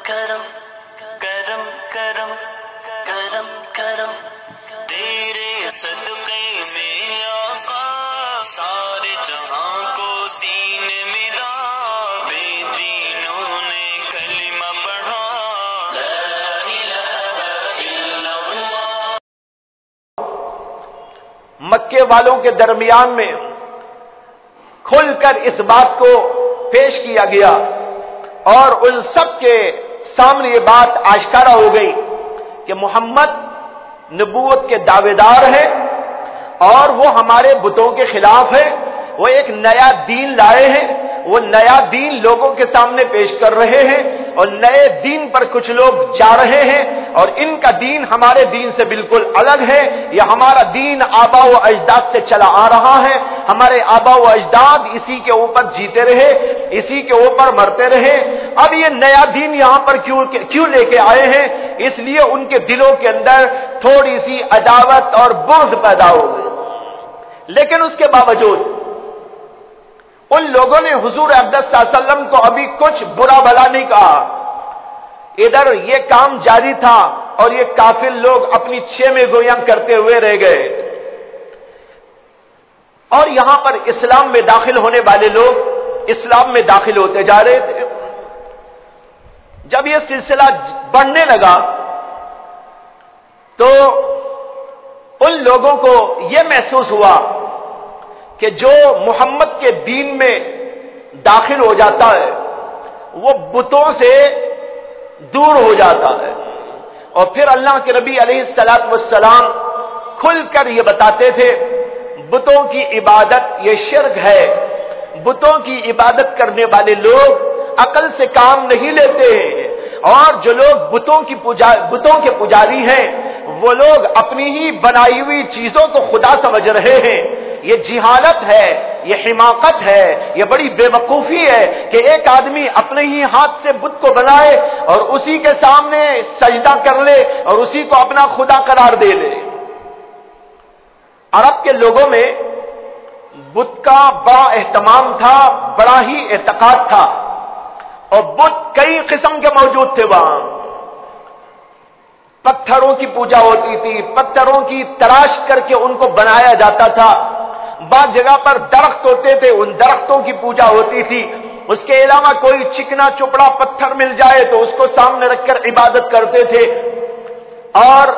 کرم کرم کرم کرم کرم تیرے صدقے میں آقا سارے جہاں کو دین ملا بے دینوں نے کلمہ پڑھا لا الہ الا اللہ۔ مکے والوں کے درمیان میں کھل کر اس بات کو پیش کیا گیا اور ان سب کے سامنے یہ بات آشکارا ہو گئی کہ محمد نبوت کے دعوے دار ہیں اور وہ ہمارے بتوں کے خلاف ہے، وہ ایک نیا دین لائے ہیں، وہ نیا دین لوگوں کے سامنے پیش کر رہے ہیں اور نئے دین پر کچھ لوگ جا رہے ہیں اور ان کا دین ہمارے دین سے بالکل الگ ہے۔ یہ ہمارا دین آبا و اجداد سے چلا آ رہا ہے، ہمارے آبا و اجداد اسی کے اوپر جیتے رہے، اسی کے اوپر مرتے رہے، اب یہ نیا دین یہاں پر کیوں لے کے آئے ہیں؟ اس لیے ان کے دلوں کے اندر تھوڑی سی عداوت اور بغض پیدا ہو گئی۔ لیکن اس کے باوجود ان لوگوں نے حضور اقدس صلی اللہ علیہ وسلم کو ابھی کچھ برا بھلا نہیں کہا۔ ادھر یہ کام جاری تھا اور یہ کافر لوگ اپنی خیمے گویاں کرتے ہوئے رہ گئے اور یہاں پر اسلام میں داخل ہونے والے لوگ اسلام میں داخل ہوتے جا رہے تھے۔ جب یہ سلسلہ بڑھنے لگا تو ان لوگوں کو یہ محسوس ہوا کہ جو محمد کے دین میں داخل ہو جاتا ہے وہ بتوں سے دور ہو جاتا ہے، اور پھر اللہ کے نبی علیہ الصلوۃ والسلام کھل کر یہ بتاتے تھے بتوں کی عبادت یہ شرک ہے، بتوں کی عبادت کرنے والے لوگ عقل سے کام نہیں لیتے ہیں، اور جو لوگ بتوں کے پجاری ہیں وہ لوگ اپنی ہی بنائی ہوئی چیزوں کو خدا سمجھ رہے ہیں۔ یہ جہالت ہے، یہ حماقت ہے، یہ بڑی بے وقوفی ہے کہ ایک آدمی اپنے ہی ہاتھ سے بت کو بنائے اور اسی کے سامنے سجدہ کر لے اور اسی کو اپنا خدا قرار دے لے۔ عرب کے لوگوں میں بت کا بڑا اہتمام تھا، بڑا ہی اعتقاد تھا، اور بت کئی قسم کے موجود تھے وہاں۔ پتھروں کی پوجا ہوتی تھی، پتھروں کی تراش کر کے ان کو بنایا جاتا تھا، بعض جگہ پر درخت ہوتے تھے، ان درختوں کی پوجا ہوتی تھی، اس کے علاوہ کوئی چکنا چپڑا پتھر مل جائے تو اس کو سامنے رکھ کر عبادت کرتے تھے، اور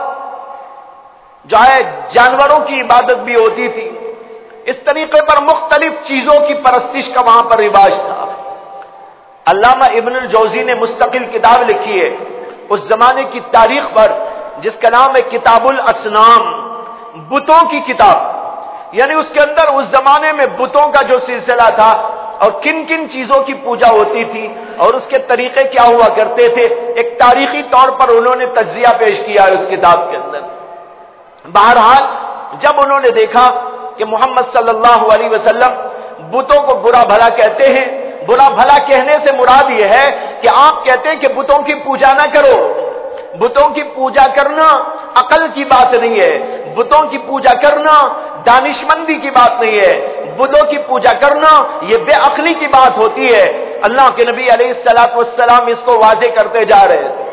جو ہے جانوروں کی عبادت بھی ہوتی تھی۔ اس طریقے پر مختلف چیزوں کی پرستش کا وہاں پر رواج تھا۔ علامہ ابن الجوزی نے مستقل کتاب لکھی ہے اس زمانے کی تاریخ پر، جس کا نام ہے کتاب الاسنام، بتوں کی کتاب، یعنی اس کے اندر اس زمانے میں بتوں کا جو سلسلہ تھا اور کن کن چیزوں کی پوجا ہوتی تھی اور اس کے طریقے کیا ہوا کرتے تھے، ایک تاریخی طور پر انہوں نے تجزیہ پیش کیا ہے اس کتاب کے اندر۔ بہرحال جب انہوں نے دیکھا کہ محمد صلی اللہ علیہ وسلم بتوں کو برا بھلا کہتے ہیں، برا بھلا کہنے سے مراد یہ ہے کہ آپ کہتے ہیں کہ بتوں کی پوجا نہ کرو، بتوں کی پوجا کرنا عقل کی بات نہیں ہے، بتوں کی پوجا کرنا دانشمندی کی بات نہیں ہے، بتوں کی پوجا کرنا یہ بے عقلی کی بات ہوتی ہے۔ اللہ کے نبی علیہ الصلوۃ والسلام اس کو واضح کرتے جا رہے تھے۔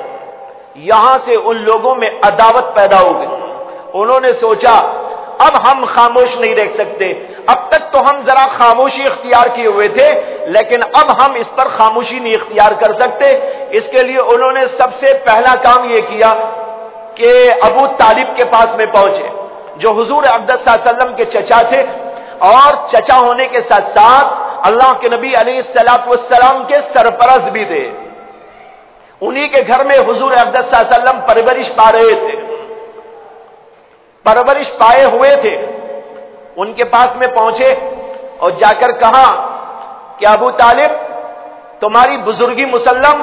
یہاں سے ان لوگوں میں عداوت پیدا ہو گئی، انہوں نے سوچا اب ہم خاموش نہیں رہ سکتے، اب تک تو ہم ذرا خاموشی اختیار کیے ہوئے تھے لیکن اب ہم اس پر خاموشی نہیں اختیار کر سکتے۔ اس کے لیے انہوں نے سب سے پہلا کام یہ کیا کہ ابو طالب کے پاس میں پہنچے، جو حضور اقدس صلی اللہ علیہ وسلم کے چچا تھے، اور چچا ہونے کے ساتھ ساتھ اللہ کے نبی علیہ الصلوۃ والسلام کے سرپرست بھی تھے، انہی کے گھر میں حضور اقدس صلی اللہ علیہ وسلم پرورش پا رہے تھے، پرورش پائے ہوئے تھے۔ ان کے پاس میں پہنچے اور جا کر کہا کہ ابو طالب تمہاری بزرگی مسلم،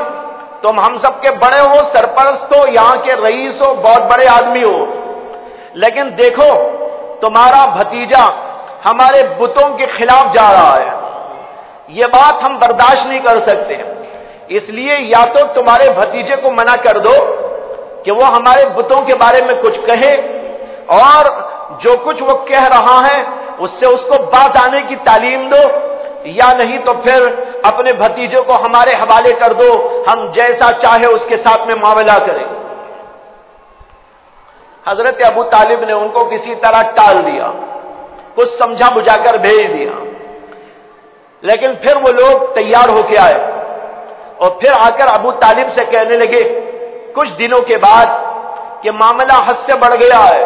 تم ہم سب کے بڑے ہو، سرپرست ہو، یہاں کے رئیس ہو، بہت بڑے آدمی ہو، لیکن دیکھو تمہارا بھتیجا ہمارے بتوں کے خلاف جا رہا ہے، یہ بات ہم برداشت نہیں کر سکتے، اس لیے یا تو تمہارے بھتیجے کو منع کر دو کہ وہ ہمارے بتوں کے بارے میں کچھ کہے، اور جو کچھ وہ کہہ رہا ہے اس سے اس کو بات آنے کی تعلیم دو، یا نہیں تو پھر اپنے بھتیجے کو ہمارے حوالے کر دو، ہم جیسا چاہے اس کے ساتھ میں معاملہ کریں۔ حضرت ابو طالب نے ان کو کسی طرح ٹال دیا، کچھ سمجھا بجھا کر بھیج دیا، لیکن پھر وہ لوگ تیار ہو کے آئے اور پھر آ کر ابو طالب سے کہنے لگے کچھ دنوں کے بعد کہ معاملہ حد سے بڑھ گیا ہے،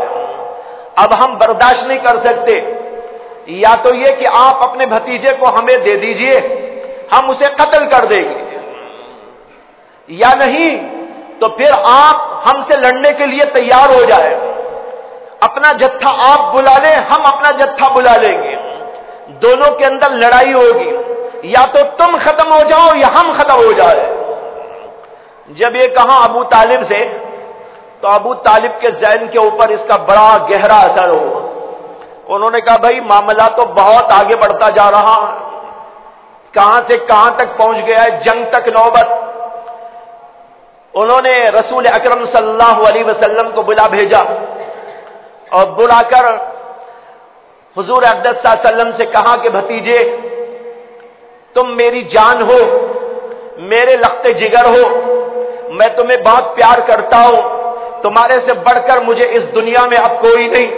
اب ہم برداشت نہیں کر سکتے، یا تو یہ کہ آپ اپنے بھتیجے کو ہمیں دے دیجئے، ہم اسے قتل کر دیں گے، یا نہیں تو پھر آپ ہم سے لڑنے کے لیے تیار ہو جائے، اپنا جتھا آپ بلا لیں، ہم اپنا جتھا بلا لیں گے، دونوں کے اندر لڑائی ہوگی، یا تو تم ختم ہو جاؤ یا ہم ختم ہو جائے۔ جب یہ کہا ابو طالب سے تو ابو طالب کے ذہن کے اوپر اس کا بڑا گہرا اثر ہوا۔ انہوں نے کہا بھائی معاملہ تو بہت آگے بڑھتا جا رہا ہے، کہاں سے کہاں تک پہنچ گیا ہے، جنگ تک نوبت۔ انہوں نے رسول اکرم صلی اللہ علیہ وسلم کو بلا بھیجا اور بلا کر حضور اقدس صلی اللہ علیہ وسلم سے کہا کہ بھتیجے تم میری جان ہو، میرے لخت جگر ہو، میں تمہیں بہت پیار کرتا ہوں، تمہارے سے بڑھ کر مجھے اس دنیا میں اب کوئی نہیں،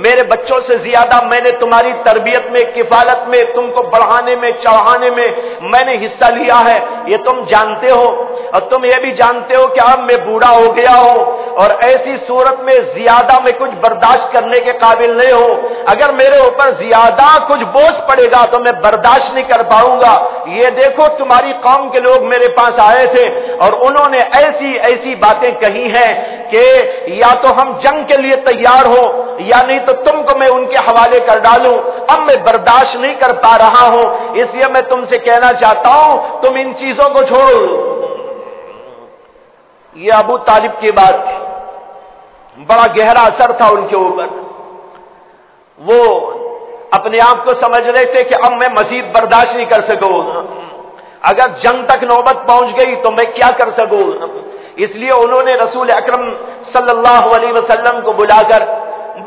میرے بچوں سے زیادہ میں نے تمہاری تربیت میں، کفالت میں، تم کو بڑھانے میں، چڑھانے میں نے حصہ لیا ہے، یہ تم جانتے ہو، اور تم یہ بھی جانتے ہو کہ اب میں بوڑھا ہو گیا ہوں اور ایسی صورت میں زیادہ میں کچھ برداشت کرنے کے قابل نہیں ہوں، اگر میرے اوپر زیادہ کچھ بوجھ پڑے گا تو میں برداشت نہیں کر پاؤں گا۔ یہ دیکھو تمہاری قوم کے لوگ میرے پاس آئے تھے اور انہوں نے ایسی ایسی باتیں کہی ہیں کہ یا تو ہم جنگ کے لیے تیار ہو یا نہیں تو تم کو میں ان کے حوالے کر ڈالوں، اب میں برداشت نہیں کر پا رہا ہوں، اس لیے میں تم سے کہنا چاہتا ہوں تم ان چیزوں کو چھوڑو۔ یہ ابو طالب کی بات تھی، بڑا گہرا اثر تھا ان کے اوپر، وہ اپنے آپ کو سمجھ رہے تھے کہ اب میں مزید برداشت نہیں کر سکوں، اگر جنگ تک نوبت پہنچ گئی تو میں کیا کر سکوں، اس لیے انہوں نے رسول اکرم صلی اللہ علیہ وسلم کو بلا کر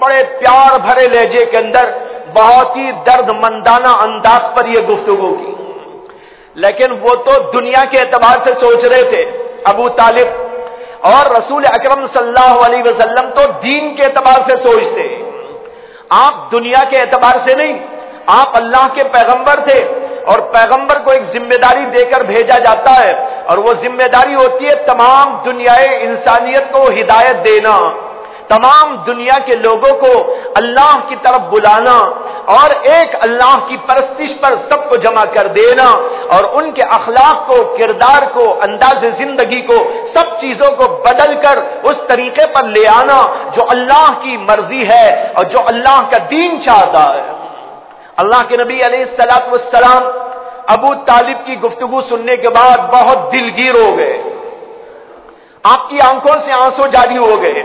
بڑے پیار بھرے لہجے کے اندر بہت ہی درد مندانہ انداز پر یہ گفتگو کی، لیکن وہ تو دنیا کے اعتبار سے سوچ رہے تھے ابو طالب، اور رسول اکرم صلی اللہ علیہ وسلم تو دین کے اعتبار سے سوچتے، آپ دنیا کے اعتبار سے نہیں، آپ اللہ کے پیغمبر تھے اور پیغمبر کو ایک ذمہ داری دے کر بھیجا جاتا ہے، اور وہ ذمہ داری ہوتی ہے تمام دنیائے انسانیت کو ہدایت دینا، تمام دنیا کے لوگوں کو اللہ کی طرف بلانا اور ایک اللہ کی پرستش پر سب کو جمع کر دینا، اور ان کے اخلاق کو، کردار کو، انداز زندگی کو، سب چیزوں کو بدل کر اس طریقے پر لے آنا جو اللہ کی مرضی ہے اور جو اللہ کا دین چاہتا ہے۔ اللہ کے نبی علیہ الصلوۃ والسلام ابو طالب کی گفتگو سننے کے بعد بہت دلگیر ہو گئے، آپ کی آنکھوں سے آنسو جاری ہو گئے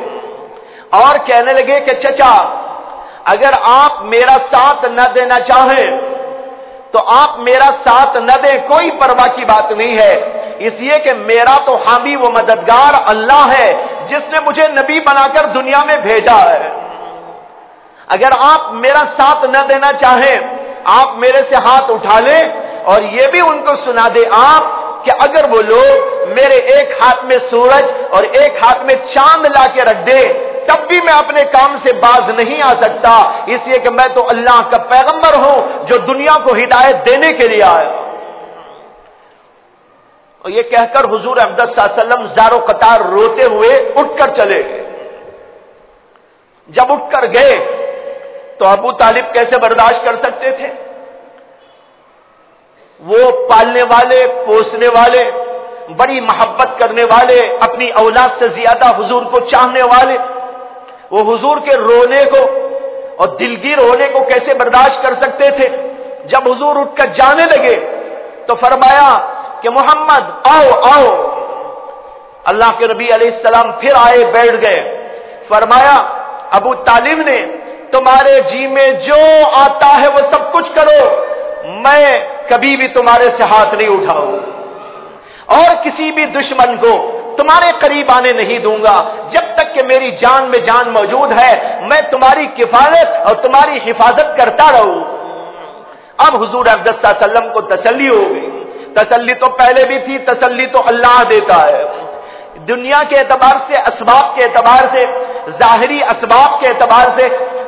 اور کہنے لگے کہ چچا اگر آپ میرا ساتھ نہ دینا چاہیں تو آپ میرا ساتھ نہ دیں، کوئی پرواہ کی بات نہیں ہے، اس لیے کہ میرا تو حامی و مددگار اللہ ہے جس نے مجھے نبی بنا کر دنیا میں بھیجا ہے، اگر آپ میرا ساتھ نہ دینا چاہیں آپ میرے سے ہاتھ اٹھا لیں اور یہ بھی ان کو سنا دے آپ کہ اگر وہ لوگ میرے ایک ہاتھ میں سورج اور ایک ہاتھ میں چاند لا کے رکھ دے تب بھی میں اپنے کام سے باز نہیں آ سکتا، اس لیے کہ میں تو اللہ کا پیغمبر ہوں جو دنیا کو ہدایت دینے کے لیے آیا۔ اور یہ کہہ کر حضور اقدس صلی اللہ علیہ وسلم زار و قطار روتے ہوئے اٹھ کر چلے گئے۔ جب اٹھ کر گئے تو ابو طالب کیسے برداشت کر سکتے تھے؟ وہ پالنے والے، پوسنے والے، بڑی محبت کرنے والے، اپنی اولاد سے زیادہ حضور کو چاہنے والے، وہ حضور کے رونے کو اور دلگیر ہونے کو کیسے برداشت کر سکتے تھے؟ جب حضور اٹھ کر جانے لگے تو فرمایا کہ محمد آؤ آؤ، اللہ کے نبی علیہ السلام پھر آئے، بیٹھ گئے، فرمایا ابو طالب نے تمہارے جی میں جو آتا ہے وہ سب کچھ کرو، میں کبھی بھی تمہارے سے ہاتھ نہیں اٹھاؤں اور کسی بھی دشمن کو تمہارے قریب آنے نہیں دوں گا، جب تک کہ میری جان میں جان موجود ہے میں تمہاری کفالت اور تمہاری حفاظت کرتا رہوں۔ اب حضور اقدس صلی اللہ علیہ وسلم کو تسلی ہو گئی. تسلی تو پہلے بھی تھی، تسلی تو اللہ دیتا ہے. دنیا کے اعتبار سے، اسباب کے اعتبار سے، ظاہری اسباب کے اعتبار سے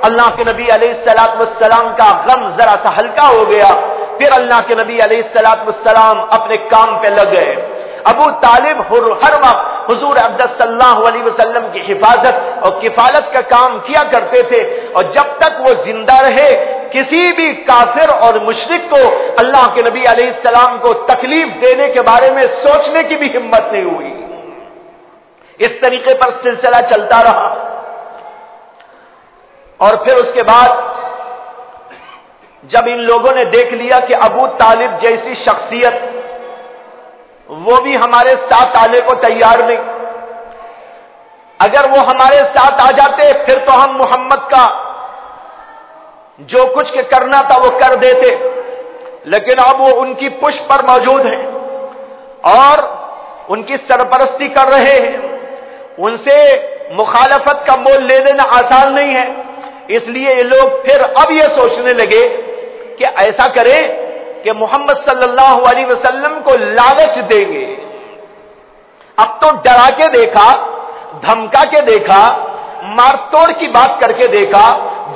اللہ کے نبی علیہ الصلوۃ والسلام کا غم ذرا سا ہلکا ہو گیا. پھر اللہ کے نبی علیہ الصلوۃ والسلام اپنے کام پہ لگ گئے. ابو طالب ہر وقت حضور اقدس صلی اللہ علیہ وسلم کی حفاظت اور کفالت کا کام کیا کرتے تھے، اور جب تک وہ زندہ رہے کسی بھی کافر اور مشرک کو اللہ کے نبی علیہ السلام کو تکلیف دینے کے بارے میں سوچنے کی بھی ہمت نہیں ہوئی. اس طریقے پر سلسلہ چلتا رہا. اور پھر اس کے بعد جب ان لوگوں نے دیکھ لیا کہ ابو طالب جیسی شخصیت وہ بھی ہمارے ساتھ آنے کو تیار نہیں، اگر وہ ہمارے ساتھ آ جاتے پھر تو ہم محمد کا جو کچھ کرنا تھا وہ کر دیتے، لیکن اب وہ ان کی پشت پر موجود ہیں اور ان کی سرپرستی کر رہے ہیں. ان سے مخالفت کا مول لے لینا آسان نہیں ہے. اس لیے یہ لوگ پھر اب یہ سوچنے لگے کہ ایسا کریں کہ محمد صلی اللہ علیہ وسلم کو لالچ دیں گے. اب تو ڈرا کے دیکھا، دھمکا کے دیکھا، مار توڑ کی بات کر کے دیکھا،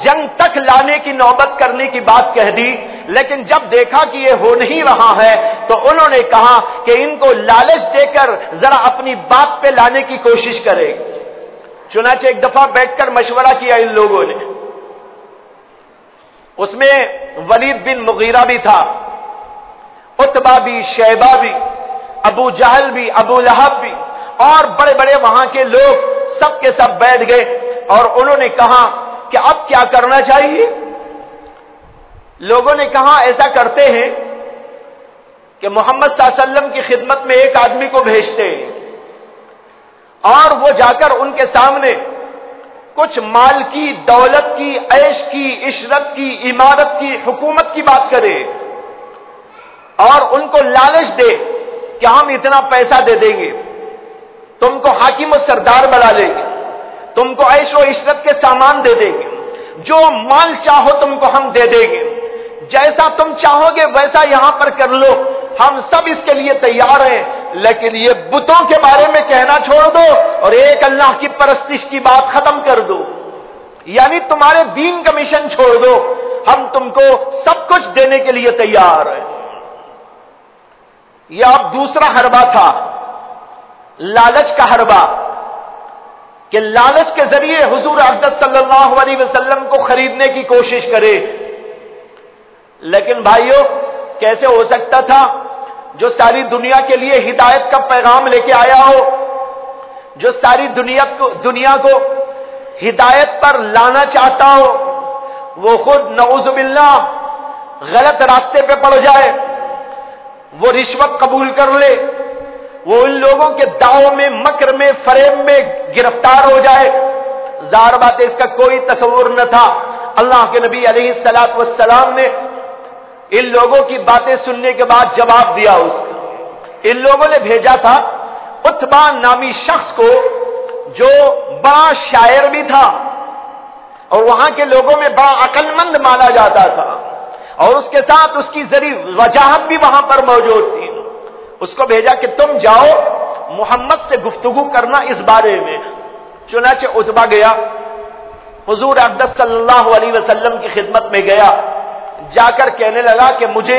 جنگ تک لانے کی نوبت کرنے کی بات کہہ دی، لیکن جب دیکھا کہ یہ ہو نہیں رہا ہے تو انہوں نے کہا کہ ان کو لالچ دے کر ذرا اپنی بات پہ لانے کی کوشش کرے. چنانچہ ایک دفعہ بیٹھ کر مشورہ کیا ان لوگوں نے. اس میں ولید بن مغیرہ بھی تھا، عتبہ بھی، شیبہ بھی، ابو جہل بھی، ابو لہب بھی، اور بڑے بڑے وہاں کے لوگ سب کے سب بیٹھ گئے اور انہوں نے کہا کہ اب کیا کرنا چاہیے. لوگوں نے کہا ایسا کرتے ہیں کہ محمد صلی اللہ علیہ وسلم کی خدمت میں ایک آدمی کو بھیجتے ہیں اور وہ جا کر ان کے سامنے کچھ مال کی، دولت کی، عیش کی، عشرت کی، عمارت کی، حکومت کی بات کرے اور ان کو لالچ دے کہ ہم اتنا پیسہ دے دیں گے، تم کو حاکم و سردار بنا لیں گے، تم کو عیش و عشرت کے سامان دے دیں گے، جو مال چاہو تم کو ہم دے دیں گے، جیسا تم چاہو گے ویسا یہاں پر کر لو، ہم سب اس کے لیے تیار ہیں، لیکن یہ بتوں کے بارے میں کہنا چھوڑ دو اور ایک اللہ کی پرستش کی بات ختم کر دو، یعنی تمہارے دین کا مشن چھوڑ دو، ہم تم کو سب کچھ دینے کے لیے تیار ہیں. یہ اب دوسرا حربہ تھا، لالچ کا حربہ، کہ لالچ کے ذریعے حضور اقدس صلی اللہ علیہ وسلم کو خریدنے کی کوشش کرے. لیکن بھائیوں کیسے ہو سکتا تھا جو ساری دنیا کے لیے ہدایت کا پیغام لے کے آیا ہو، جو ساری دنیا کو ہدایت پر لانا چاہتا ہو، وہ خود نعوذ باللہ غلط راستے پہ پڑ جائے، وہ رشوت قبول کر لے، وہ ان لوگوں کے دعووں میں، مکر میں، فریب میں گرفتار ہو جائے. ظاہر بات ہے اس کا کوئی تصور نہ تھا. اللہ کے نبی علیہ الصلوۃ والسلام نے ان لوگوں کی باتیں سننے کے بعد جواب دیا. ان لوگوں نے بھیجا تھا عتبہ نامی شخص کو جو بڑا شاعر بھی تھا اور وہاں کے لوگوں میں بڑا عقل مند مانا جاتا تھا، اور اس کے ساتھ اس کی ذریع وجاہت بھی وہاں پر موجود تھی. اس کو بھیجا کہ تم جاؤ محمد سے گفتگو کرنا اس بارے میں. چنانچہ عتبہ گیا، حضور اقدس صلی اللہ علیہ وسلم کی خدمت میں گیا، جا کر کہنے لگا کہ مجھے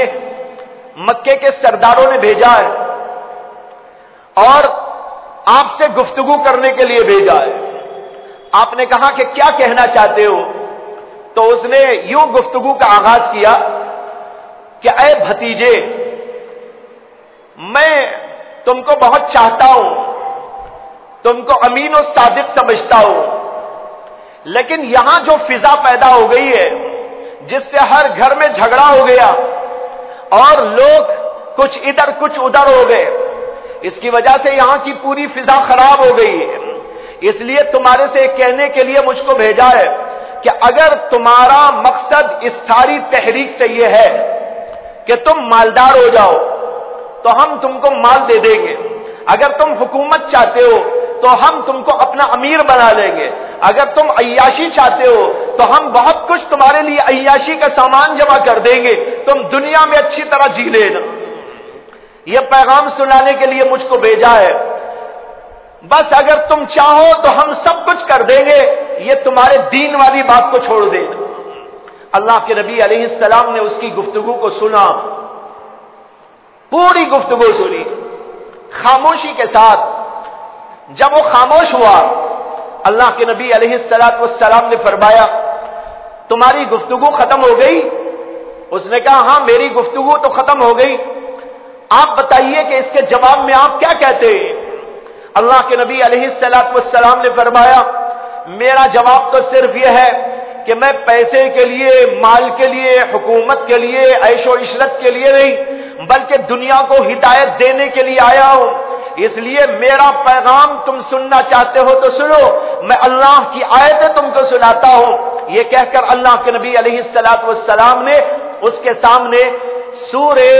مکے کے سرداروں نے بھیجا ہے اور آپ سے گفتگو کرنے کے لیے بھیجا ہے. آپ نے کہا کہ کیا کہنا چاہتے ہو؟ تو اس نے یوں گفتگو کا آغاز کیا کہ اے بھتیجے، میں تم کو بہت چاہتا ہوں، تم کو امین و صادق سمجھتا ہوں، لیکن یہاں جو فضا پیدا ہو گئی ہے جس سے ہر گھر میں جھگڑا ہو گیا اور لوگ کچھ ادھر کچھ ادھر ہو گئے، اس کی وجہ سے یہاں کی پوری فضا خراب ہو گئی ہے. اس لیے تمہارے سے کہنے کے لیے مجھ کو بھیجا ہے کہ اگر تمہارا مقصد اس ساری تحریک سے یہ ہے کہ تم مالدار ہو جاؤ تو ہم تم کو مال دے دیں گے، اگر تم حکومت چاہتے ہو تو ہم تم کو اپنا امیر بنا لیں گے، اگر تم عیاشی چاہتے ہو تو ہم بہت کچھ تمہارے لیے عیاشی کا سامان جمع کر دیں گے، تم دنیا میں اچھی طرح جی لینا۔ یہ پیغام سنانے کے لیے مجھ کو بھیجا ہے، بس اگر تم چاہو تو ہم سب کچھ کر دیں گے، یہ تمہارے دین والی بات کو چھوڑ دینا۔ اللہ کے نبی علیہ السلام نے اس کی گفتگو کو سنا، پوری گفتگو سنی خاموشی کے ساتھ۔ جب وہ خاموش ہوا، اللہ کے نبی علیہ السلام نے فرمایا تمہاری گفتگو ختم ہو گئی؟ اس نے کہا ہاں میری گفتگو تو ختم ہو گئی، آپ بتائیے کہ اس کے جواب میں آپ کیا کہتے ہیں؟ اللہ کے نبی علیہ السلام نے فرمایا میرا جواب تو صرف یہ ہے کہ میں پیسے کے لیے، مال کے لیے، حکومت کے لیے، عیش و عشرت کے لیے نہیں، بلکہ دنیا کو ہدایت دینے کے لیے آیا ہوں، اس لیے میرا پیغام تم سننا چاہتے ہو تو سنو، میں اللہ کی آیتیں تم کو سناتا ہوں۔ یہ کہہ کر اللہ کے نبی علیہ السلام نے اس کے سامنے سورہ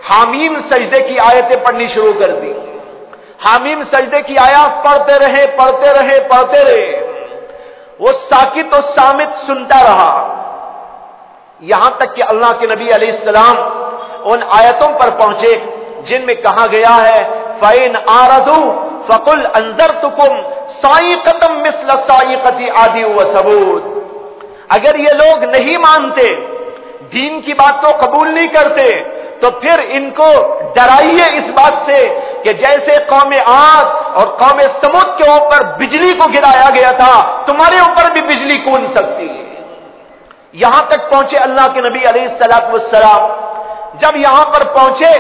حامیم سجدے کی آیتیں پڑھنی شروع کر دی۔ حامیم سجدے کی آیات پڑھتے رہے، وہ ساکت و صامت سنتا رہا، یہاں تک کہ اللہ کے نبی علیہ السلام ان آیتوں پر پہنچے جن میں کہا گیا ہے فَإِنْ أَعْرَضُوا فَقُلْ أَنذَرْتُكُمْ صَاعِقَةً مِثْلَ صَاعِقَةِ عَادٍ وَثَمُودَ۔ اگر یہ لوگ نہیں مانتے، دین کی بات کو قبول نہیں کرتے، تو پھر ان کو ڈرائیے اس بات سے کہ جیسے قوم عاد اور قوم سمود کے اوپر بجلی کو گرایا گیا تھا، تمہارے اوپر بھی بجلی کون سکتی ہے۔ یہاں تک پہنچے اللہ کے نبی علیہ السلام۔ جب یہاں پر پہنچے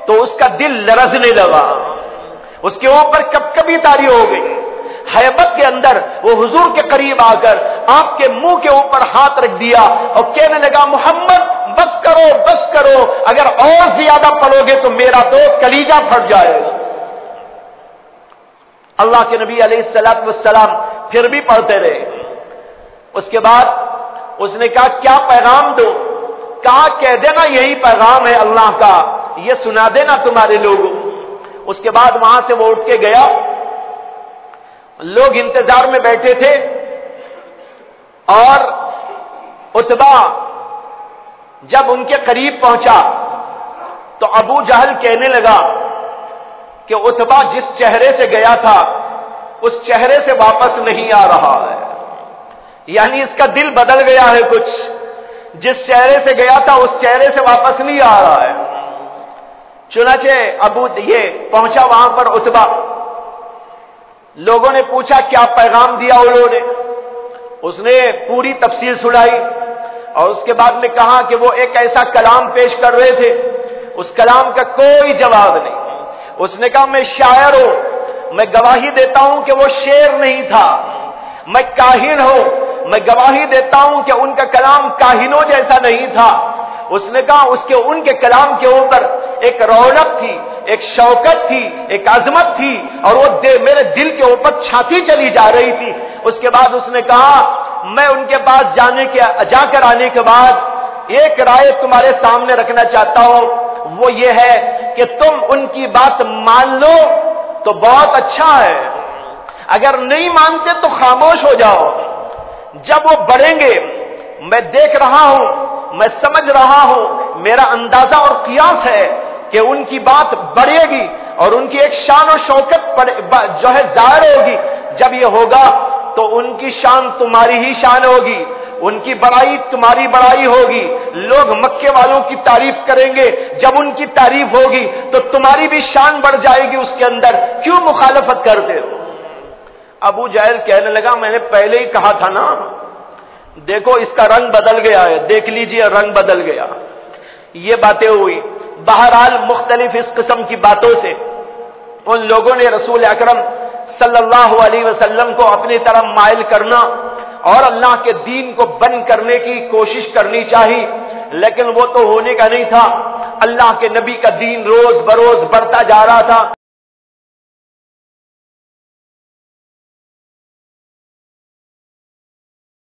تو اس کا دل لرزنے لگا، اس کے اوپر کپکپی طاری ہو گئی، ہیبت کے اندر وہ حضور کے قریب آ کر آپ کے منہ کے اوپر ہاتھ رکھ دیا اور کہنے لگا محمد بس کرو، اگر اور زیادہ پڑھو گے تو میرا تو کلیجہ پھٹ جائے گا۔ اللہ کے نبی علیہ السلام پھر بھی پڑھتے رہے۔ اس کے بعد اس نے کہا کیا پیغام دو؟ کہا کہہ دینا یہی پیغام ہے اللہ کا، یہ سنا دینا تمہارے لوگوں۔ اس کے بعد وہاں سے وہ اٹھ کے گیا، لوگ انتظار میں بیٹھے تھے، اور عتبہ جب ان کے قریب پہنچا تو ابو جہل کہنے لگا کہ عتبہ جس چہرے سے گیا تھا اس چہرے سے واپس نہیں آ رہا ہے، یعنی اس کا دل بدل گیا ہے، کچھ جس چہرے سے گیا تھا اس چہرے سے واپس نہیں آ رہا ہے۔ چنانچہ ابو یہ پہنچا وہاں پر عتبہ، لوگوں نے پوچھا کیا پیغام دیا انہوں نے؟ اس نے پوری تفصیل سنائی، اور اس کے بعد میں کہا کہ وہ ایک ایسا کلام پیش کر رہے تھے، اس کلام کا کوئی جواب نہیں۔ اس نے کہا میں شاعر ہوں، میں گواہی دیتا ہوں کہ وہ شعر نہیں تھا، میں کاہن ہوں، میں گواہی دیتا ہوں کہ ان کا کلام کاہنوں جیسا نہیں تھا۔ اس نے کہا ان کے کلام کے اوپر ایک رونق تھی، ایک شوکت تھی، ایک عظمت تھی، اور وہ میرے دل کے اوپر چھاتی چلی جا رہی تھی۔ اس کے بعد اس نے کہا میں ان کے پاس جا کر آنے کے بعد ایک رائے تمہارے سامنے رکھنا چاہتا ہوں، وہ یہ ہے کہ تم ان کی بات مان لو تو بہت اچھا ہے، اگر نہیں مانتے تو خاموش ہو جاؤ۔ جب وہ بڑھیں گے، میں دیکھ رہا ہوں، میں سمجھ رہا ہوں، میرا اندازہ اور قیاس ہے کہ ان کی بات بڑھے گی اور ان کی ایک شان و شوکت جو ہے ظاہر ہوگی۔ جب یہ ہوگا تو ان کی شان تمہاری ہی شان ہوگی، ان کی بڑائی تمہاری بڑائی ہوگی، لوگ مکے والوں کی تعریف کریں گے، جب ان کی تعریف ہوگی تو تمہاری بھی شان بڑھ جائے گی اس کے اندر، کیوں مخالفت کرتے ہو؟ ابو جہل کہنے لگا میں نے پہلے ہی کہا تھا نا، دیکھو اس کا رنگ بدل گیا ہے، دیکھ لیجئے رنگ بدل گیا۔ یہ باتیں ہوئی، بہرحال مختلف اس قسم کی باتوں سے ان لوگوں نے رسول اکرم صلی اللہ علیہ وسلم کو اپنی طرف مائل کرنا اور اللہ کے دین کو بند کرنے کی کوشش کرنی چاہی، لیکن وہ تو ہونے کا نہیں تھا۔ اللہ کے نبی کا دین روز بروز بڑھتا جا رہا تھا۔